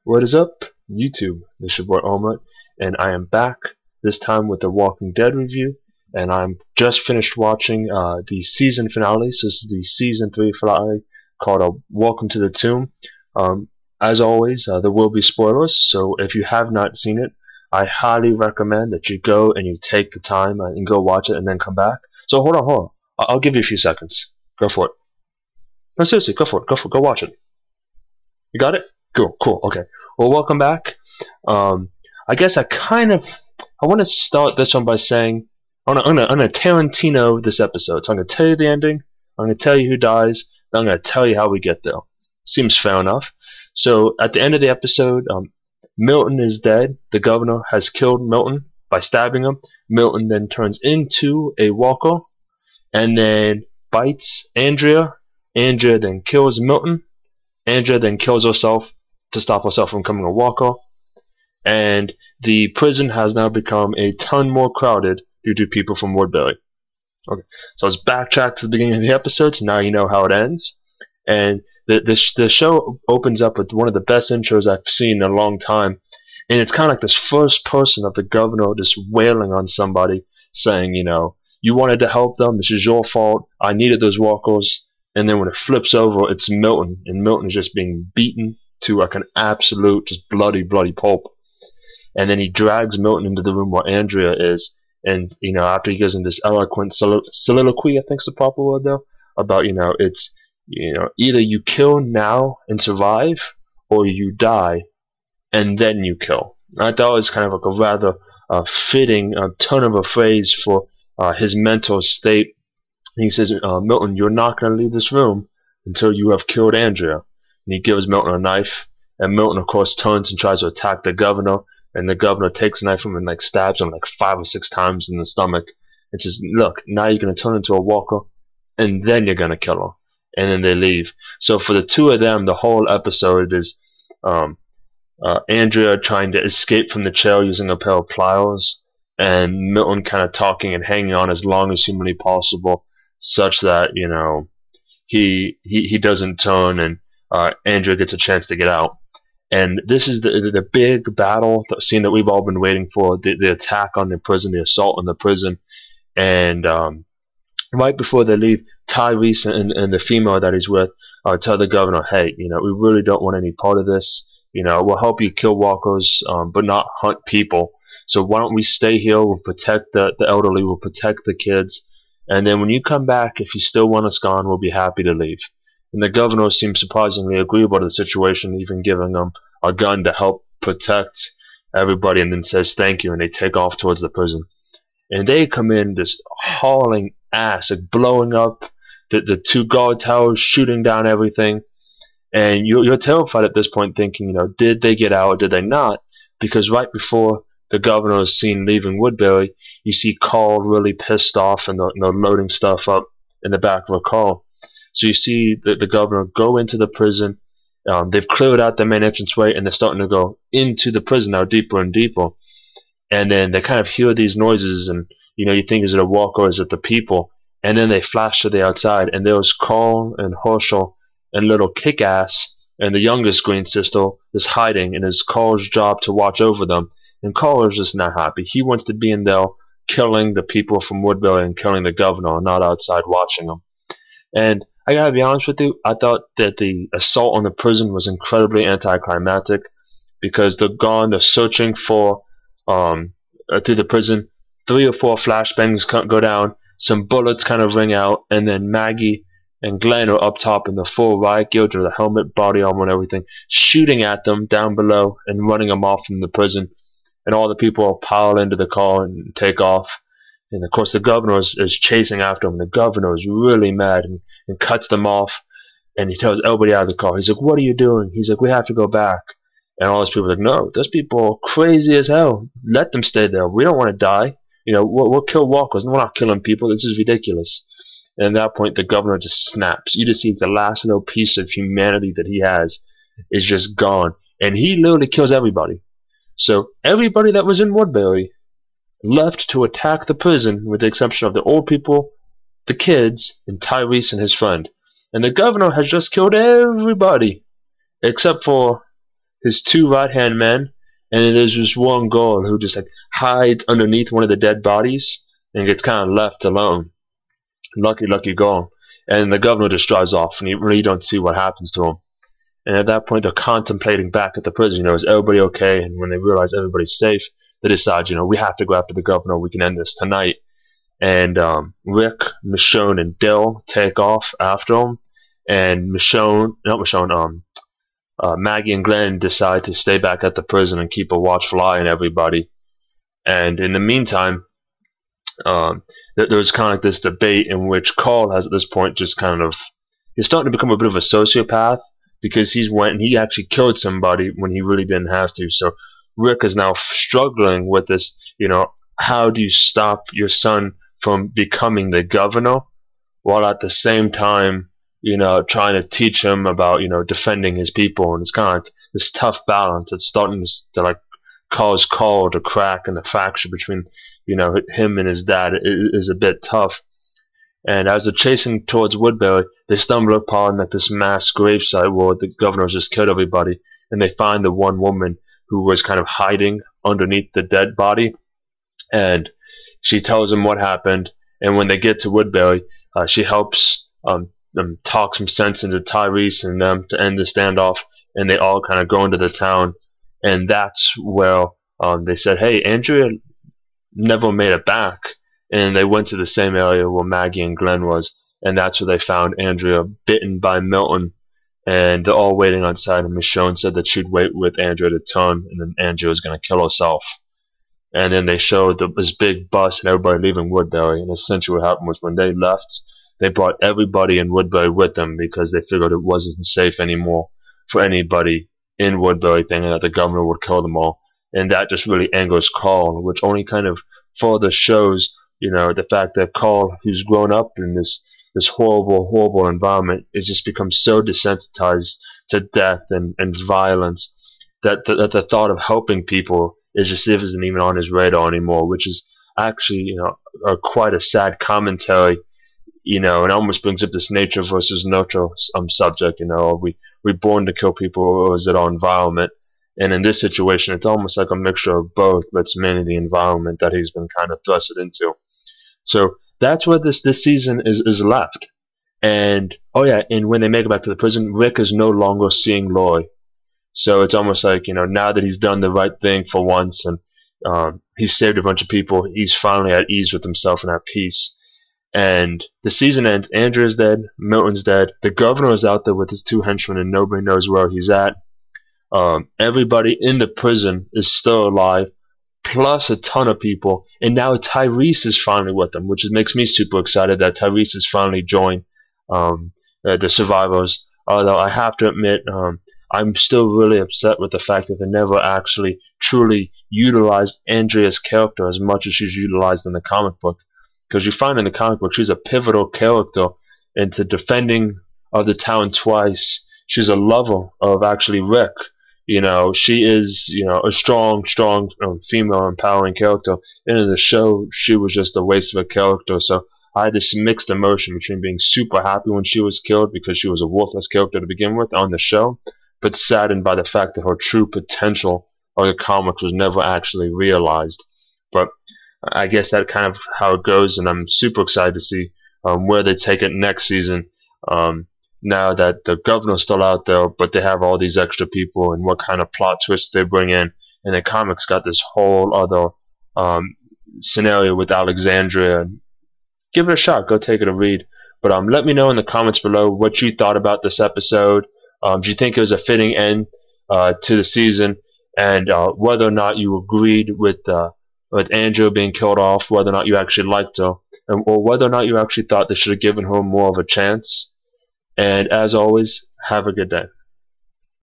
What is up, YouTube? This is your boy Armaret, and I am back this time with the Walking Dead review. And I'm just finished watching the season finale. So this is the season 3 finale called Welcome to the Tomb. As always, there will be spoilers, so if you have not seen it, I highly recommend that you go and you take the time and go watch it and then come back. So hold on. I'll give you a few seconds. Go for it. No, seriously, go for it. Go watch it. You got it? Cool. Okay. Well, welcome back. I guess I want to start this one by saying I'm gonna Tarantino this episode. So I'm gonna tell you the ending. I'm gonna tell you who dies. Then I'm gonna tell you how we get there. Seems fair enough. So at the end of the episode, Milton is dead. The governor has killed Milton by stabbing him. Milton then turns into a walker and then bites Andrea. Andrea then kills Milton. Andrea then kills herself to stop herself from becoming a walker. And the prison has now become a ton more crowded due to people from Woodbury. Okay, so let's backtrack to the beginning of the episode. So now you know how it ends. And the show opens up with one of the best intros I've seen in a long time. And it's kind of like this first person of the governor just wailing on somebody, saying, you wanted to help them, this is your fault, I needed those walkers. And then when it flips over, it's Milton, and Milton is just being beaten to like an absolute, just bloody pulp. And then he drags Milton into the room where Andrea is, and after he gives him this eloquent soliloquy, I think is the proper word though, about it's either you kill now and survive, or you die and then you kill. I thought it was kind of like a rather fitting turn of a phrase for his mental state. He says, Milton, you're not going to leave this room until you have killed Andrea. And he gives Milton a knife. And Milton, of course, turns and tries to attack the governor. And the governor takes a knife from him and stabs him 5 or 6 times in the stomach. And says, look, now you're going to turn into a walker. And then you're going to kill her. And then they leave. So for the two of them, the whole episode is Andrea trying to escape from the jail using a pair of pliers. And Milton kind of talking and hanging on as long as humanly possible, such that he doesn't turn, and Andrea gets a chance to get out. And this is the big battle, the scene that we've all been waiting for, the attack on the prison, the assault on the prison. And right before they leave, Tyrese and the female that he's with tell the governor, hey, we really don't want any part of this. We'll help you kill walkers, but not hunt people. So why don't we stay here? We'll protect the elderly, we'll protect the kids. And then when you come back, if you still want us gone, we'll be happy to leave. And the governor seems surprisingly agreeable to the situation, even giving them a gun to help protect everybody, and then says thank you, and they take off towards the prison. And they come in just hauling ass, blowing up the 2 guard towers, shooting down everything. And you're terrified at this point, thinking, did they get out or did they not? Because right before the governor is seen leaving Woodbury, you see Carle really pissed off, and they're loading stuff up in the back of a car. So you see the governor go into the prison. They've cleared out the main entranceway, and they're starting to go into the prison now, deeper and deeper. And then they kind of hear these noises, and you think, is it a walker or is it the people? And then they flash to the outside, and there's Carle and Herschel and little Kick-Ass, and the youngest Green sister is hiding, and it's Carle's job to watch over them. And Carle is just not happy. He wants to be in there killing the people from Woodbury and killing the governor, not outside watching them. And I gotta be honest with you, I thought that the assault on the prison was incredibly anticlimactic, because they're gone, they're searching for through the prison. 3 or 4 flashbangs go down, some bullets kind of ring out, and then Maggie and Glen are up top in the full riot gear, with the helmet, body armor, and everything, shooting at them down below and running them off from the prison. And all the people pile into the car and take off. And of course the governor is chasing after them. The governor is really mad and cuts them off. And he tells everybody out of the car. He's like, what are you doing? He's like, we have to go back. And all those people are like, no, those people are crazy as hell. Let them stay there. We don't want to die. We'll kill walkers. We're not killing people. This is ridiculous. And at that point the governor just snaps. You just see the last little piece of humanity that he has is just gone. And he literally kills everybody. So everybody that was in Woodbury left to attack the prison, with the exception of the old people, the kids, and Tyrese and his friend. And the governor has just killed everybody except for his two right-hand men, and then there's just one girl who just like hides underneath one of the dead bodies and gets kind of left alone. Lucky girl. And the governor just drives off, and you really don't see what happens to him. And at that point, they're contemplating back at the prison, is everybody okay? And when they realize everybody's safe, they decide, we have to go after the governor. We can end this tonight. And Rick, Michonne, and Daryl take off after him. And Maggie and Glen decide to stay back at the prison and keep a watchful eye on everybody. And in the meantime, there's kind of like this debate in which Carle has at this point just he's starting to become a bit of a sociopath, because he actually killed somebody when he really didn't have to. So Rick is now struggling with this, how do you stop your son from becoming the governor, while at the same time, trying to teach him about, defending his people. And it's kind of like this tough balance. It's starting to like cause Carle to crack, and the faction between, him and his dad is a bit tough. And as they're chasing towards Woodbury, they stumble upon this mass gravesite where the governor just killed everybody, and they find the one woman who was kind of hiding underneath the dead body, and she tells them what happened. And when they get to Woodbury, she helps them talk some sense into Tyrese and them to end the standoff, and they all kind of go into the town. And that's where they said, hey, Andrea never made it back. And they went to the same area where Maggie and Glen was, and that's where they found Andrea bitten by Milton. And they're all waiting outside, and Michonne said that she'd wait with Andrea to turn, and then Andrea was going to kill herself. And then they showed this big bus and everybody leaving Woodbury. And essentially what happened was, when they left, they brought everybody in Woodbury with them, because they figured it wasn't safe anymore for anybody in Woodbury, thinking that the governor would kill them all. And that just really angers Carle, which only kind of further shows, the fact that Carle, who's grown up in this horrible environment, has just become so desensitized to death and violence that the thought of helping people isn't even on his radar anymore, which is actually, quite a sad commentary, and almost brings up this nature versus nurture subject. Are we born to kill people, or is it our environment? And in this situation, it's almost like a mixture of both, but it's mainly the environment that he's been kind of thrusted into. So that's where this season is left. And and when they make it back to the prison, Rick is no longer seeing Lori. So it's almost like, now that he's done the right thing for once, and he's saved a bunch of people, he's finally at ease with himself and at peace. And the season ends. Andrea's dead. Milton's dead. The governor is out there with his two henchmen, and nobody knows where he's at. Everybody in the prison is still alive, plus a ton of people. And now Tyrese is finally with them, which makes me super excited that Tyrese has finally joined the survivors. Although I have to admit, I'm still really upset with the fact that they never actually truly utilized Andrea's character as much as she's utilized in the comic book. Because you find in the comic book, she's a pivotal character into defending of the town twice. She's a lover of actually Rick. She is, a strong female empowering character. And in the show, she was just a waste of a character. So I had this mixed emotion between being super happy when she was killed, because she was a worthless character to begin with on the show, but saddened by the fact that her true potential of the comics was never actually realized. But I guess that's kind of how it goes, and I'm super excited to see where they take it next season. Now that the governor's still out there, but they have all these extra people, and what kind of plot twists they bring in. And the comics got this whole other scenario with Alexandria. Give it a shot. Go take it a read. But let me know in the comments below what you thought about this episode. Do you think it was a fitting end to the season? And whether or not you agreed with Andrea being killed off, whether or not you actually liked her, or whether or not you actually thought they should have given her more of a chance. And as always, have a good day.